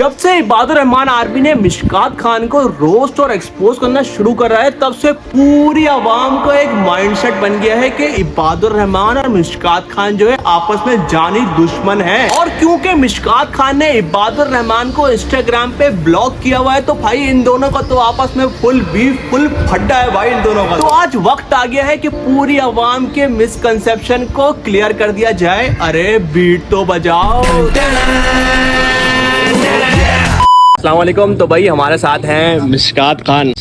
जब से इबादुर रहमान आर्मी ने मिशकात खान को रोस्ट और एक्सपोज करना शुरू कर रहा है, तब से पूरी आवाम को एक माइंडसेट बन गया है कि इबादुर रहमान और मिशकात खान जो है आपस में जानी दुश्मन है। और क्योंकि मिशकात खान ने इबादुर रहमान को इंस्टाग्राम पे ब्लॉक किया हुआ है, तो भाई इन दोनों का तो आपस में फुल बीफ, फुल फड्डा है भाई इन दोनों का। तो आज वक्त आ गया है कि पूरी आवाम के मिसकंसेप्शन को क्लियर कर दिया जाए। अरे बीट तो बजाओ। अस्सलाम वालेकुम। तो भाई हमारे साथ हैं मिशकात खान।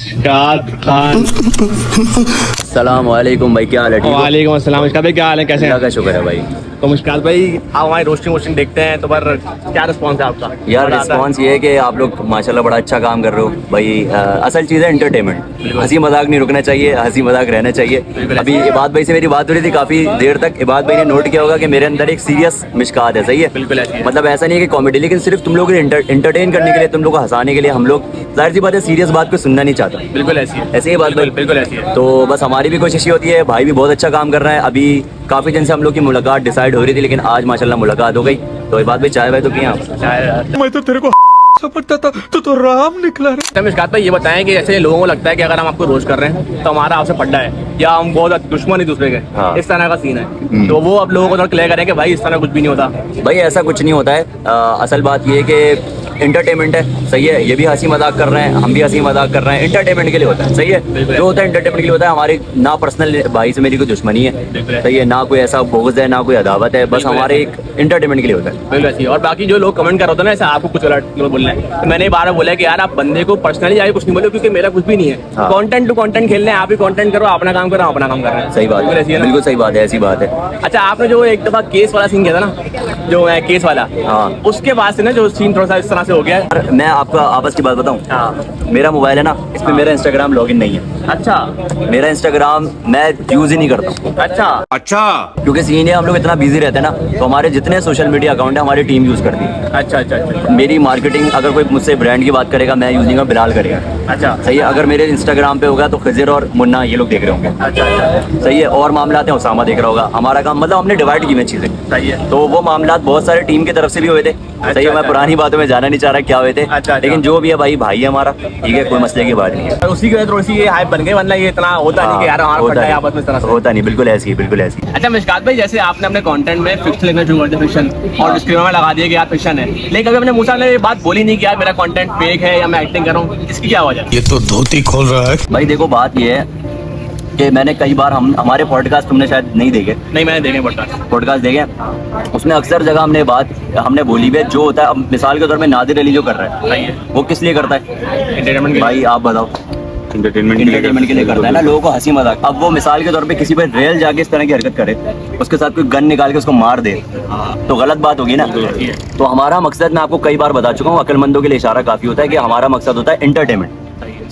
अस्सलाम वालेकुम भाई, क्या हाल है? ठीक हो? वालेकुम अस्सलाम। मिशकात भाई क्या हाल है, कैसे हैं? अल्लाह का शुक्र है भाई। तो मिशकात भाई आप हमारी रोस्टिंग देखते हैं तो पर क्या रिस्पॉन्स है आपका? यार रिस्पॉन्स ये है कि आप लोग माशाल्लाह बड़ा अच्छा काम कर रहे हो भाई। असल चीज़ है एंटरटेनमेंट। हंसी मजाक नहीं रुकना चाहिए, हंसी मजाक रहना चाहिए। अभी इबाद भाई से मेरी बात हो रही थी काफ़ी देर तक। इबाद भाई ने नोट किया होगा कि मेरे अंदर एक सीरियस मिशकात है। सही है, बिल्कुल ऐसी है। मतलब ऐसा नहीं है कि कॉमेडी, लेकिन सिर्फ तुम लोग एंटरटेन करने के लिए, तुम लोग को हंसाने के लिए हम लोग, जाहिर सी बात है, सीरियस बात को सुनना नहीं चाहता। बिल्कुल ऐसी है, ऐसे ही बात भाई, बिल्कुल ऐसी है। तो बस हमारी भी कोशिश ये होती है। भाई भी बहुत अच्छा काम कर रहा है। अभी काफ़ी दिन से हम लोग की मुलाकात डिसाइड हो रही थी, लेकिन आज माशाल्लाह मुलाकात हो गई। तो ये बात भी चाय भाई तो किया आप? मैं तो तेरे को समझता था, तो राम निकला रे। मिशकात भाई ये बताएं कि जैसे लोगों को लगता है कि अगर हम आपको रोस्ट कर रहे हैं तो हमारा आपसे पड्डा है या हम बहुत दुश्मन ही दूसरे के। हाँ। इस तरह का सीन है। तो वो अब लोगों को थोड़ा क्लियर करें कि भाई इस तरह कुछ भी नहीं होता। भाई ऐसा कुछ नहीं होता है। असल बात ये है कि एंटरटेनमेंट है। सही है, ये भी हंसी मजाक कर रहे हैं, हम भी हंसी मजाक कर रहे हैं। एंटरटेनमेंट के लिए होता है। सही है, जो होता है एंटरटेनमेंट के लिए होता है। हमारी ना पर्सनल भाई से मेरी कोई दुश्मनी है, सही है, ना कोई ऐसा बोझ है, ना कोई अदावत है। बस हमारे एक एंटरटेनमेंट के लिए होता है। बिल्कुल ऐसी है। और बाकी जो लोग कमेंट कर रहे होते हैं ना, ऐसा आपको कुछ गलत बोल रहे हैं, तो मैंने बार बोला कि यार आप बंदे को पर्सनली जाके कुछ नहीं बोलो, क्योंकि मेरा कुछ भी नहीं है। हाँ। कंटेंट टू कंटेंट खेल रहे हैं, आप भी कंटेंट करो, अपना काम करो, अपना काम कर रहे हैं। सही बात है, बिल्कुल सही बात है, ऐसी बात है। अच्छा, आपने जो एक दफा केस वाला सीन किया था ना, जो है केस वाला, हाँ, उसके बाद से ना जो सीन थोड़ा सा इस तरह से हो गया है। मैं आपको आपस की बात बताऊं। हाँ। मेरा मोबाइल है ना, इसमें मेरा इंस्टाग्राम लॉगिन नहीं है। अच्छा। मेरा इंस्टाग्राम मैं यूज ही नहीं करता हूँ। अच्छा। क्योंकि सीन है, हम लोग इतना बिजी रहते हैं ना, तो हमारे जितने सोशल मीडिया अकाउंट है हमारी टीम यूज करती है। अच्छा। मेरी मार्केटिंग, अगर कोई मुझसे ब्रांड की बात करेगा मैं यूज नहीं करूँगा, बिलाल करेगा। अच्छा। सही है। अगर मेरे इंस्टाग्राम पे होगा तो खजिर और मुन्ना ये लोग देख रहे होंगे। अच्छा। सही है। और मामला हैं, उसामा देख रहा होगा। हमारा काम, मतलब हमने डिवाइड की हुई चीजें। सही है। तो वो मामला बहुत सारे टीम की तरफ से भी हुए थे। सही है, मैं पुरानी बातों में जाना नहीं चाह रहा क्या हुए थे। अच्छा। लेकिन जो भी है भाई है हमारा, ठीक है, कोई मसले की बात नहीं है। उसी की वजह से थोड़ी सी ये हाइप बन गई, वरना ये इतना होता नहीं कि यार हमारा फटा है आपस में इस तरह से। होता नहीं, बिल्कुल ऐसी, बिल्कुल ऐसी। अच्छा मिशकात भाई, जैसे आपने अपने कंटेंट में फिक्शन लिखना शुरू कर दिया, फिक्शन, और डिस्क्लेमर में लगा दिया कि यार फिक्शन है, लेकिन कभी अपने मुंह से ये बात बोली नहीं कि यार मेरा कंटेंट फेक है या मैं एक्टिंग कर रहा हूँ, इसकी क्या वजह? ये तो धोती खोल रहा है भाई देखो, बात ये है कि मैंने कई बार, हमारे पॉडकास्ट तुमने शायद नहीं देखे। नहीं, मैंने देखे पॉडकास्ट देखे, उसमें अक्सर जगह हमने बोली भी है। जो होता है, अब मिसाल के तौर पे नादिर अली जो कर रहा है, वो किस लिए करता है? एंटरटेनमेंट भाई आप बताओ। एंटरटेनमेंट के लिए करता है ना, लोगों को हंसी मजाक। अब वो मिसाल के तौर पे किसी पे रेल जाके इस तरह की हरकत करे, उसके साथ कोई गन निकाल के उसको मार दे, तो गलत बात होगी ना। तो हमारा मकसद, मैं आपको कई बार बता चुका हूँ, अक्लमंदों के लिए इशारा काफी होता है कि हमारा मकसद होता है एंटरटेनमेंट।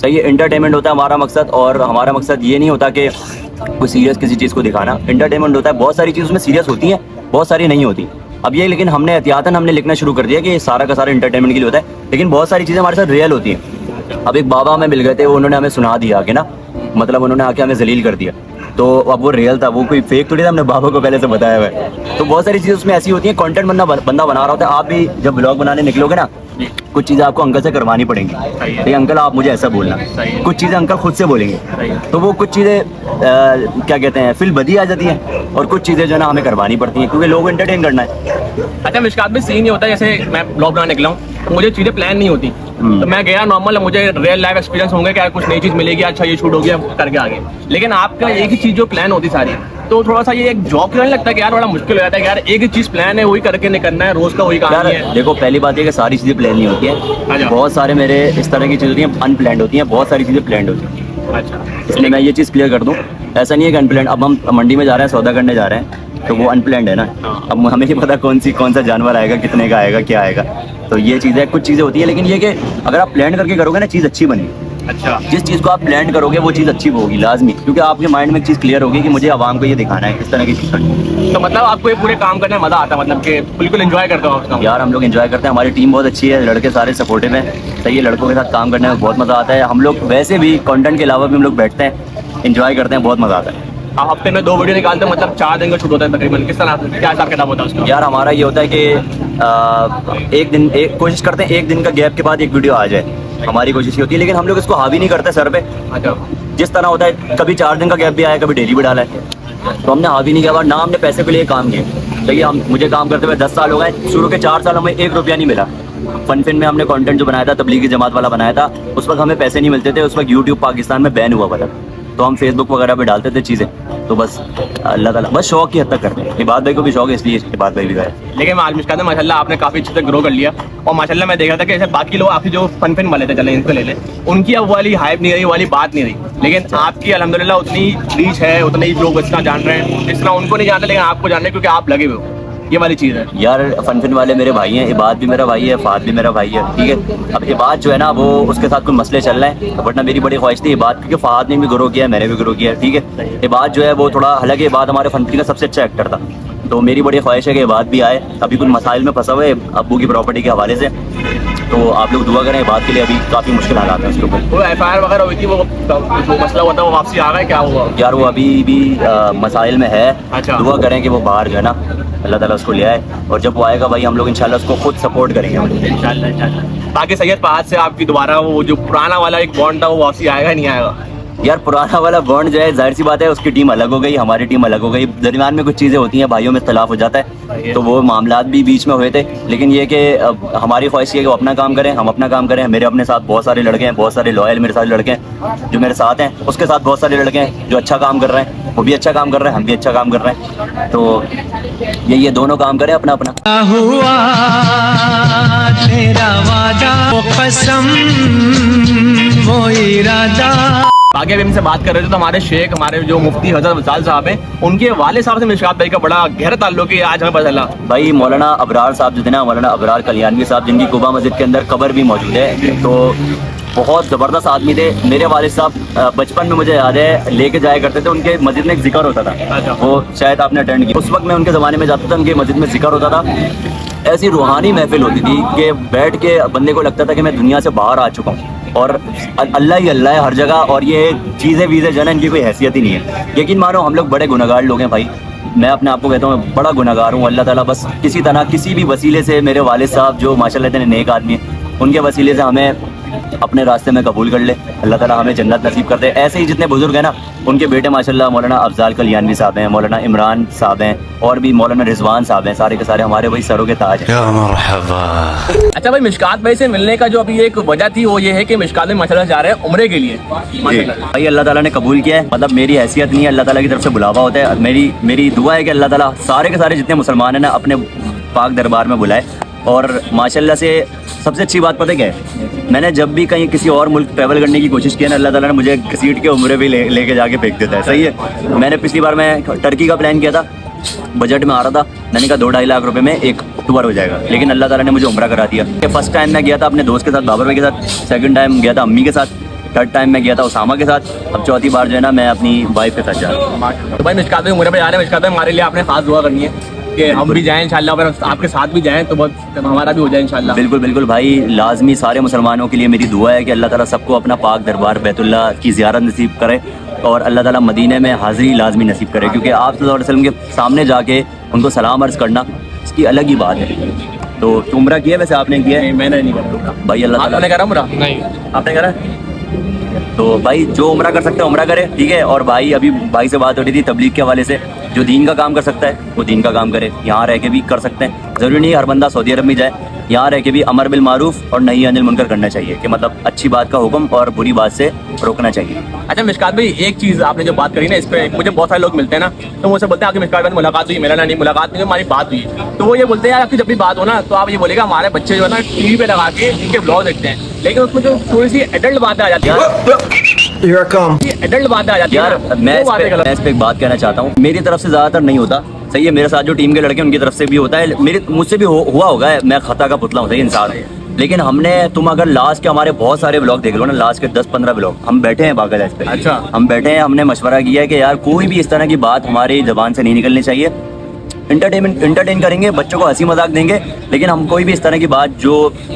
सही है, एंटरटेनमेंट होता है हमारा मकसद। और हमारा मकसद ये नहीं होता कि कोई सीरियस किसी चीज़ को दिखाना। एंटरटेनमेंट होता है, बहुत सारी चीज़ उसमें सीरियस होती हैं, बहुत सारी नहीं होती। अब ये, लेकिन हमने एहतियातन हमने लिखना शुरू कर दिया कि सारा का सारा एंटरटेनमेंट के लिए होता है, लेकिन बहुत सारी चीज़ें हमारे साथ रियल होती हैं। अब एक बाबा हमें मिल गए थे, उन्होंने हमें सुना दिया कि ना, मतलब उन्होंने आके हमें जलील कर दिया। तो अब वो रियल था, वो कोई फेक थोड़ी था, हमने बाबा को पहले से बताया हुआ है। तो बहुत सारी चीज़ें उसमें ऐसी होती हैं, कंटेंट बंदा बना रहा होता है। आप भी जब ब्लॉग बनाने निकलोगे ना, कुछ चीज़ें आपको अंकल से करवानी पड़ेंगी। तो अंकल आप मुझे ऐसा बोलना, कुछ चीज़ें अंकल खुद से बोलेंगे। तो वो कुछ चीज़ें क्या कहते हैं, फिल बदी आ जाती हैं, और कुछ चीज़ें जो है ना हमें करवानी पड़ती हैं, क्योंकि लोग एंटरटेन करना है। अच्छा मिशकात भाई, सीन ये होता है, जैसे मैं ब्लॉग बनाने निकला हूँ तो मुझे चीज़ें प्लान नहीं होती। तो मैं गया नॉर्मल, मुझे रियल लाइफ एक्सपीरियंस होंगे कि कुछ नई चीज़ मिलेगी, अच्छा ये शूट हो गया करके आगे। लेकिन आपका एक ही चीज़ जो प्लान होती सारी, तो थोड़ा सा ये एक जॉब नहीं लगता कि यार बड़ा मुश्किल हो जाता है कि यार एक ही चीज़ प्लान है, वही करके निकलना है, रोज का वही काम है। देखो, पहली बात है कि सारी चीज़ें प्लान नहीं होती हैं। बहुत सारे मेरे इस तरह की चीज़ें होती हैं, अनप्लान्ड होती हैं, बहुत सारी चीज़ें प्लान्ड होती हैं। अच्छा, इसलिए मैं ये चीज़ क्लियर कर दूँ, ऐसा नहीं है कि अनप्लान्ड। अब हम मंडी में जा रहे हैं, सौदा करने जा रहे हैं, तो वो अनप्लान्ड है ना। अब हमें नहीं पता कौन सा जानवर आएगा, कितने का आएगा, क्या आएगा। तो ये चीज़ें, कुछ चीज़ें होती है, लेकिन ये कि अगर आप प्लान करके करोगे ना, चीज़ अच्छी बनेगी। अच्छा, जिस चीज़ को आप प्लान करोगे वो चीज़ अच्छी होगी लाजमी, क्योंकि आपके माइंड में एक चीज़ क्लियर होगी कि मुझे आवाम को ये दिखाना है, इस तरह की चीज़ करनी। तो मतलब आपको ये पूरे काम करने में मजा आता है, मतलब कि बिल्कुल एंजॉय करते हो आप? यार हम लोग एंजॉय करते हैं, हमारी टीम बहुत अच्छी है, लड़के सारे सपोर्टिव हैं। सही है, लड़कों के साथ काम करने में बहुत मज़ा आता है। हम लोग वैसे भी कंटेंट के अलावा भी हम लोग बैठते हैं, एंजॉय करते हैं, बहुत मज़ा आता है। आप हफ्ते में 2 वीडियो निकालते हैं, मतलब 4 दिन का शूट होता है तकरीबन, किस तरह क्या हिसाब किताब होता है उसका? यार हमारा ये होता है कि एक कोशिश करते हैं 1 दिन का गैप के बाद एक वीडियो आ जाए, हमारी कोशिश ये होती है। लेकिन हम लोग इसको हावी नहीं करते सर पे। अच्छा, जिस तरह होता है, कभी 4 दिन का गैप भी आया, कभी डेली भी डाला है, तो हमने हावी नहीं किया। ना हमने पैसे के लिए काम किया। देखिए हम मुझे काम करते हुए 10 साल हो गए, शुरू के 4 साल हमें 1 रुपया नहीं मिला। फन में हमने कंटेंट जो बनाया था, तबलीगी जमात वाला बनाया था, उस वक्त हमें पैसे नहीं मिलते थे। उस वक्त यूट्यूब पाकिस्तान में बैन हुआ हुआ था, तो हम फेसबुक वगैरह पे डालते थे चीज़ें। तो बस अल्लाह ताला बस शौक की हद तक करते हैं। इबाद भाई को भी शौक है, इसलिए इबाद भाई भी गए। लेकिन मैं आलमिश कहता हूँ माशाल्लाह आपने काफ़ी अच्छे से ग्रो कर लिया। और माशाल्लाह मैं देख रहा था कि जैसे बाकी लोग आपकी जो फन वाले थे, चले इनको ले लें, उनकी अब वाली हाइप नहीं रही, वाली बात नहीं रही। लेकिन आपकी अल्हम्दुलिल्लाह उतनी रीच है, उतने ही लोग इतना जान रहे हैं, जिस तरह उनको नहीं जानते लेकिन आपको जान रहे हैं, क्योंकि आप लगे हुए हो। ये वाली चीज़ है यार। फन वाले मेरे भाई हैं, इबाद भी मेरा भाई है, फाद भी मेरा भाई है, ठीक है। अब इबाद जो है ना, वो उसके साथ कुछ मसले चल रहे हैं, वरना मेरी बड़ी ख्वाहिश थी इबाद, क्योंकि फाद ने भी ग्रो किया है, मैंने भी ग्रो किया है, ठीक है। इबाद जो है वो थोड़ा, हालांकि इबाद हमारे फन का सबसे अच्छा एक्टर था, तो मेरी बड़ी ख्वाहिश है कि इबाद भी आए। अभी कुछ मसाइल में फंसा हुआ है अब्बू की प्रॉपर्टी के हवाले से, तो आप लोग दुआ करें। इबाद के लिए अभी काफ़ी मुश्किल हालात है उसके ऊपर। वो FIR वगैरह हुई थी, वो मसला हुआ था, वो वापसी आ गया, क्या हुआ? यार वो अभी भी मसाइल में है। अच्छा। दुआ करें कि वो बाहर जो है ना, अल्लाह ताला उसको ले आए, और जब वो आएगा भाई हम लोग इंशाल्लाह उसको खुद सपोर्ट करेंगे इंशाल्लाह। बाकी सैयद फहद से आपकी दोबारा वो जो पुराना वाला एक बॉन्ड था, वो वापसी आएगा नहीं आएगा? यार पुराना वाला बॉन्ड जो है, जाहिर सी बात है, उसकी टीम अलग हो गई, हमारी टीम अलग हो गई, दरमियान में कुछ चीज़ें होती हैं, भाइयों में इख्तलाफ हो जाता है, तो वो मामलात भी बीच में हुए थे। लेकिन ये कि हमारी ख्वाहिश ये है कि वो अपना काम करें, हम अपना काम करें। मेरे अपने साथ बहुत सारे लड़के हैं, बहुत सारे लॉयल मेरे साथ लड़के हैं जो मेरे साथ हैं, उसके साथ बहुत सारे लड़के हैं जो अच्छा काम कर रहे हैं, वो भी अच्छा काम कर रहे हैं, हम भी अच्छा काम कर रहे हैं। तो ये दोनों काम करें अपना अपना। हुआ तेरा वादा, वो कसम, वो इरादा। आगे अभी हमसे बात कर रहे थे, तो हमारे शेख, हमारे जो मुफ्ती हजरत वसाल साहब हैं, उनके वाले साहब से मिशकात भाई का बड़ा गहरा ताल्लुक है, आज हमें पता चला। भाई मौलाना अबरार साहब जो थे ना, मौलाना अबरार कल्याणवी साहब, जिनकी कुबा मस्जिद के अंदर कब्र भी मौजूद है, तो बहुत ज़बरदस्त आदमी थे। मेरे वालिद साहब बचपन में मुझे याद है लेके जाया करते थे, उनके मस्जिद में एक जिक्र होता था, वो शायद आपने अटेंड किया। उस वक्त मैं उनके ज़माने में जाता था, उनके मस्जिद में जिक्र होता था। ऐसी रूहानी महफिल होती थी कि बैठ के बंदे को लगता था कि मैं दुनिया से बाहर आ चुका हूँ, और अल्लाह ही अल्लाह है हर जगह, और ये चीज़ें वीज़ें जो है ना, इनकी कोई हैसियत ही नहीं है। यकीन मानो हम लोग बड़े गुनहगार लोग हैं भाई, मैं अपने आप को कहता हूँ मैं बड़ा गुनहगार हूँ। अल्लाह ताला बस किसी तरह, किसी भी वसीले से, मेरे वालिद साहब जो माशाल्लाह इतने नेक आदमी हैं, उनके वसीले से हमें अपने रास्ते में कबूल कर ले, अल्लाह ताला हमें जन्नत नसीब कर दे। ऐसे ही जितने बुजुर्ग हैं ना, उनके बेटे माशाल्लाह मौलाना अफजाल कल्याणवी साहब हैं, मौलाना इमरान साहब हैं, और भी मौलाना रिजवान साहब हैं, सारे के सारे हमारे वही सरों के ताज हैं। अच्छा भाई, मिशकात भाई से मिलने का जो अभी एक वजह थी, वो ये है कि मिशकात भाई माशाल्लाह जा रहे हैं उम्रे के लिए। भाई अल्लाह ताला ने कबूल किया है, मतलब मेरी हैसियत नहीं है, अल्लाह ताला की तरफ से बुलावा होता है। मेरी दुआ है कि अल्लाह ताला सारे के सारे जितने मुसलमान हैं ना, अपने पाक दरबार में बुलाए। और माशाल्लाह से सबसे अच्छी बात पता क्या है, मैंने जब भी कहीं किसी और मुल्क ट्रैवल करने की कोशिश की है ना, अल्लाह ताला ने मुझे घसीट के उम्रे भी लेके जाके फेंक देता है। सही है। मैंने पिछली बार मैं टर्की का प्लान किया था, बजट में आ रहा था, मैंने कहा 2-2.5 लाख रुपए में एक टूर हो जाएगा, लेकिन अल्लाह ताला ने मुझे उम्रा करा दिया। फर्स्ट टाइम मैं गया था अपने दोस्त के साथ, बाबर भाई के साथ, सेकंड टाइम गया था अम्मी के साथ, थर्ड टाइम मैं गया था उसामा के साथ, अब चौथी बार जो है ना मैं अपनी वाइफ के साथ जा रहा हूँ। तो भाई मिशकात भाई उम्रे पे जा रहे हैं, मिशकात भाई हमारे लिए आपने खास दुआ करनी है कि हम भी जाएं इंशाल्लाह, अगर आपके साथ भी जाएं तो बहुत हमारा भी हो जाए इंशाल्लाह। बिल्कुल बिल्कुल भाई, लाजमी सारे मुसलमानों के लिए मेरी दुआ है कि अल्लाह ताला सबको अपना पाक दरबार बैतुल्लाह की ज़ियारत नसीब करे, और अल्लाह ताला मदीने में हाज़िरी लाजमी नसीब करे, क्योंकि आप सल्लल्लाहु अलैहि वसल्लम के सामने जाके उनको सलाम अर्ज़ करना, इसकी अलग ही बात है। तो उम्रा किया वैसे आपने किया? नहीं, मैंने नहीं करा भाई। अल्लाह ताला आपने करा उम्रा? नहीं। आपने करा? तो भाई जो उम्रा कर सकते हैं उम्रा करे, ठीक है। और भाई अभी भाई से बात हो रही थी तबलीग के हवाले से, जो दीन का काम कर सकता है वो दीन का काम करे, यहाँ रह के भी कर सकते हैं। ज़रूरी नहीं हर बंदा सऊदी अरब में जाए, यहाँ रह के भी अमर बिल मारूफ और नही अनिल मुनकर करना चाहिए, कि मतलब अच्छी बात का हुक्म और बुरी बात से रोकना चाहिए। अच्छा मिशकात भाई, एक चीज़ आपने जो बात करी ना, इस पे मुझे बहुत सारे लोग मिलते हैं ना, तो मुझसे बोलते हैं आपकी मिशकात भाई मुलाकात हुई, मेरा ना नहीं मुलाकात नहीं, हमारी बात हुई। तो वो ये बोलते हैं यार आपकी जब भी बात हो ना, तो आप ये बोलेगा हमारे बच्चे जो है ना टीवी पे लगा के इनके ब्लॉग देखते हैं, लेकिन उसमें जो थोड़ी सी एडल्ट बातें आ जाती है, एडल्ट बातें आ जाती है यार मैं इस पे एक बात कहना चाहता हूँ, मेरी तरफ से ज़्यादातर नहीं होता, सही है। मेरे साथ जो टीम के लड़के उनकी तरफ से भी होता है, मुझसे भी हुआ होगा, मैं खता का पुतला हूँ, सही इंसान है। लेकिन हमने, तुम अगर लास्ट के हमारे बहुत सारे ब्लॉग देख लो ना, लास्ट के 10-15 ब्लॉग हम बैठे हैं बाकायदा इस पे। अच्छा। हम बैठे हैं, हमने मशवरा किया है कि यार कोई भी इस तरह की बात हमारी ज़बान से नहीं निकलनी चाहिए, इंटरटेन करेंगे, बच्चों को हंसी मजाक देंगे, लेकिन हम कोई भी इस तरह की बात जो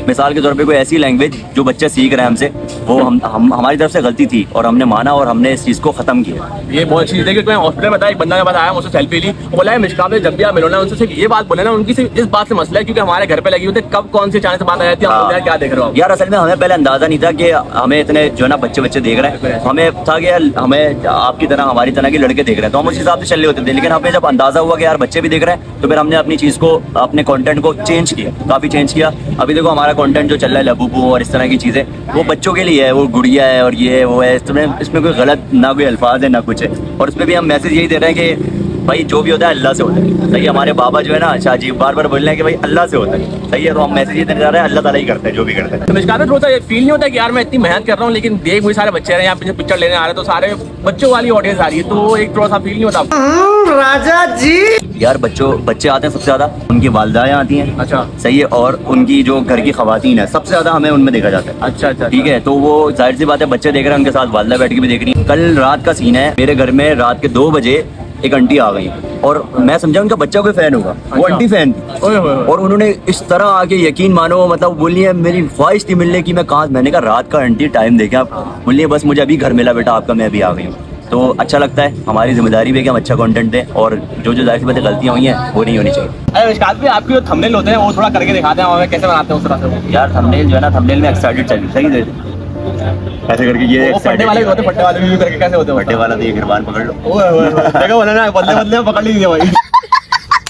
मिसाल के तौर पे कोई ऐसी लैंग्वेज जो बच्चे सीख रहे हैं हमसे, वो हम हमारी तरफ से गलती थी और हमने माना और हमने इस चीज़ को ख़त्म किया। ये बहुत अच्छी चीज़ है, क्योंकि मैं हॉस्पिटल में बताया, एक बंदा के पास आया, मुझसे सेल्फी ली, बोला है मिशकात में जब भी आप मिलो ना उनसे सिर्फ ये बात बोले ना, उनकी सिर्फ इस बात से मसला है क्योंकि हमारे घर पे लगी हुई थी, कब कौन सी अचानक से बात आ जाती है, हम बोलते हैं क्या देख रहे हो यार। असल में हमें पहले अंदाज़ा नहीं था कि हमें इतने जो है ना बच्चे देख रहे हैं, हमें था कि यार हमें आपकी तरह हमारी तरह के लड़के देख रहे हैं, तो हम उस हिसाब से चल रहे होते थे। लेकिन हमें जब अंदाज़ा हुआ कि यार बच्चे भी देख रहे हैं, तो फिर हमने अपनी चीज़ को, अपने कंटेंट को चेंज किया, काफ़ी चेंज किया। अभी देखो हमारा कंटेंट जो चल रहा है लबूबू और इस तरह की चीज़ें, वो बच्चों के लिए है, वो गुड़िया है और ये वो है, इसमें कोई गलत ना कोई अल्फाज है ना कुछ है। और उसमें भी हम मैसेज यही दे रहे हैं कि भाई जो भी होता है अल्लाह से होता है। सही है, हमारे बाबा जो है ना शाह जी बार बार बोल रहे हैं कि भाई अल्लाह से होता है। सही है, तो हम मैसेज ये देने जा रहे हैं अल्लाह ताला ही करता है जो भी करता है। तो मिशकात में थोड़ा सा फील नहीं होता कि यार मैं इतनी मेहनत कर रहा हूँ, लेकिन देख मुझे सारे बच्चे हैं यहाँ पे पिक्चर लेने आ रहे हैं, तो सारे बच्चों वाली ऑडियंस आ रही है, तो एक थोड़ा सा फील नहीं होता आपको? राजा जी यार बच्चे आते हैं सबसे ज्यादा, उनकी वालदाएं आती हैं। अच्छा। सही है, और उनकी जो घर की खवातीन है सबसे ज्यादा हमें उनमें देखा जाता है। अच्छा। ठीक है, तो वो जाहिर सी बात है बच्चे देख रहे हैं, उनके साथ वालदा बैठ के भी देख रही है। कल रात का सीन है, मेरे घर में रात के 2 बजे एक आंटी आ गई और मैं समझा उनका बच्चा कोई फैन होगा, वो आंटी फैन थी। और उन्होंने इस तरह आके यकीन मानो, मतलब बोलिए मेरी ख्वाहिश थी मिलने की, मैं कहाँ, मैंने कहा रात का आंटी टाइम देखे आप, बोलिए बस मुझे अभी घर मिला बेटा आपका, मैं अभी आ गई हूँ। तो अच्छा लगता है, हमारी जिम्मेदारी भी है कि हम अच्छा कंटेंट दें, और जो जाहिर सी बातें गलतियाँ हुई हैं वो नहीं होनी चाहिए। अरे मिशकात भाई, आपके जो थंबनेल होते हैं वो थोड़ा करके दिखाते हैं हमें कैसे बनाते हैं उस तरह से। यार थंबनेल जो है ना, थंबनेल में एक्साइटेड चाहिए, सही दे ऐसे करके ये फट्टे वाले भी होते हैं, फट्टे वाले भी करके कैसे होते हैं? फट्टे वाला तो ये गिरबान पकड़ लो। देखो बोला ना, बदले पकड़ लीजिए भाई।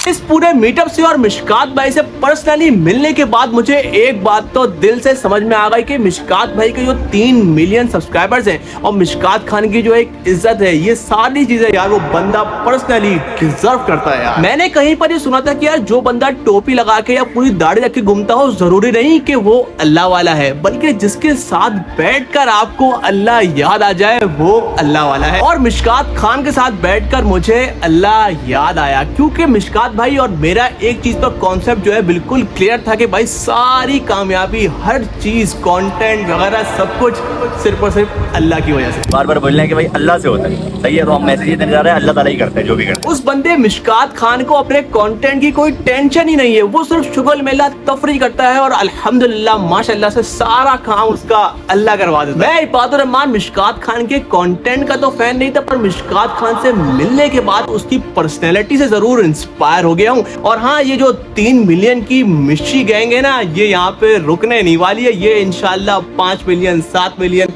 इस पूरे मीटअप से और मिशकात भाई से पर्सनली मिलने के बाद मुझे एक बात तो दिल से समझ में आ गई कि मिशकात भाई के जो 3 मिलियन सब्सक्राइबर्स हैं और मिशकात खान की जो एक इज्जत है, ये सारी चीजें यार वो बंदा पर्सनली डिजर्व करता है यार। मैंने कहीं पर ये सुना था कि यार जो बंदा टोपी लगा के या पूरी दाढ़ी रख के घूमता हो, जरूरी नहीं कि वो अल्लाह वाला है, बल्कि जिसके साथ बैठकर आपको अल्लाह याद आ जाए वो अल्लाह वाला है। और मिशकात खान के साथ बैठकर मुझे अल्लाह याद आया, क्योंकि मिशकात भाई और मेरा एक चीज तो कॉन्सेप्ट जो है बिल्कुल क्लियर था कि भाई सारी कामयाबी, हर चीज, कंटेंट वगैरह सब कुछ सिर्फ और सिर्फ अल्लाह की वजह से। बार बार बोल रहे हैं कि भाई अल्लाह से होता है। सही है, तो हम मैसेज ये देने जा रहे हैं अल्लाह ताला ही करता है जो भी करता है। उस बंदे मिशकात खान को अपने कंटेंट की कोई टेंशन ही नहीं है, वो सिर्फ शुगल मेला तफरी करता है और अल्हम्दुलिल्लाह माशाल्लाह से सारा काम उसका अल्लाह करवा देता है। मैं इबादुर रहमान मिशकात खान के कंटेंट का तो फैन नहीं था, पर मिशकात खान से मिलने के बाद उसकी पर्सनैलिटी से जरूर इंस्पायर हो गया हूँ। और हाँ, ये जो 3 मिलियन की मिशी गैंग है ना, ये यहाँ पे रुकने नहीं वाली है, ये इंशाल्लाह 5 मिलियन, 7 मिलियन,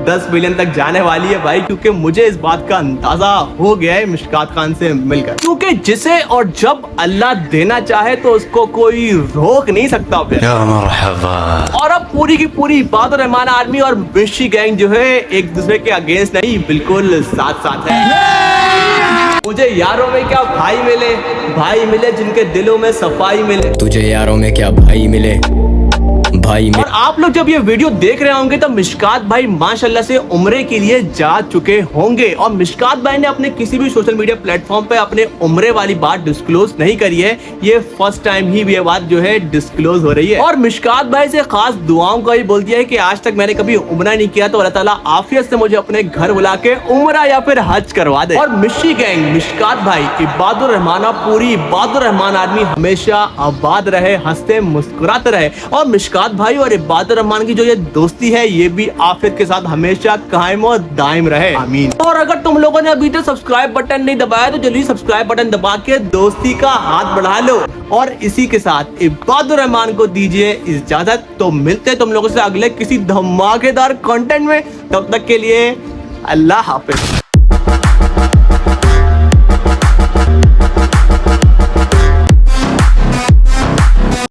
10 मिलियन तक जाने वाली है भाई, क्योंकि मुझे इस बात का अंदाजा हो गया है मिशकात खान से मिलकर, क्योंकि जिसे और जब अल्लाह देना चाहे तो उसको कोई रोक नहीं सकता। और अब पूरी की पूरी इबादुर रहमान आर्मी और मिशी गैंग जो है एक दूसरे के अगेंस्ट नहीं, बिल्कुल साथ साथ है। मुझे यारों में क्या भाई मिले जिनके दिलों में सफाई मिले। तुझे यारों में क्या भाई मिले, भाई में। और आप लोग जब ये वीडियो देख रहे होंगे तो मिशकात भाई माशाल्लाह से उम्रे के लिए जा चुके होंगे, और मिशकात भाई ने अपने किसी भी सोशल मीडिया प्लेटफॉर्म पे अपने उम्रे वाली बात डिस्क्लोज नहीं करी है, ये फर्स्ट टाइम ही ये बात जो है डिस्क्लोज हो रही है। और मिशकात भाई से खास दुआओं का ही बोल दिया है कि आज तक मैंने कभी उम्रा नहीं किया, तो अल्लाह ताला आफियत से मुझे अपने घर बुला के उम्रा या फिर हज करवा दे। और मिशी गैंग, मिशकात भाई, इबादुर रहमान, पूरी इबादुर रहमान आदमी हमेशा आबाद रहे, हंसते मुस्कुराते रहे। और मिशकात भाई और इबादुर रहमान की जो ये दोस्ती है, ये भी आफियत के साथ हमेशा कायम और दायम रहे, आमीन। और अगर तुम लोगों ने अभी तक सब्सक्राइब बटन नहीं दबाया तो जल्दी सब्सक्राइब बटन दबा के दोस्ती का हाथ बढ़ा लो। और इसी के साथ इबादुर रहमान को दीजिए इजाजत, तो मिलते तुम लोगों से अगले किसी धमाकेदार कंटेंट में, तब तक के लिए अल्लाह हाफिज।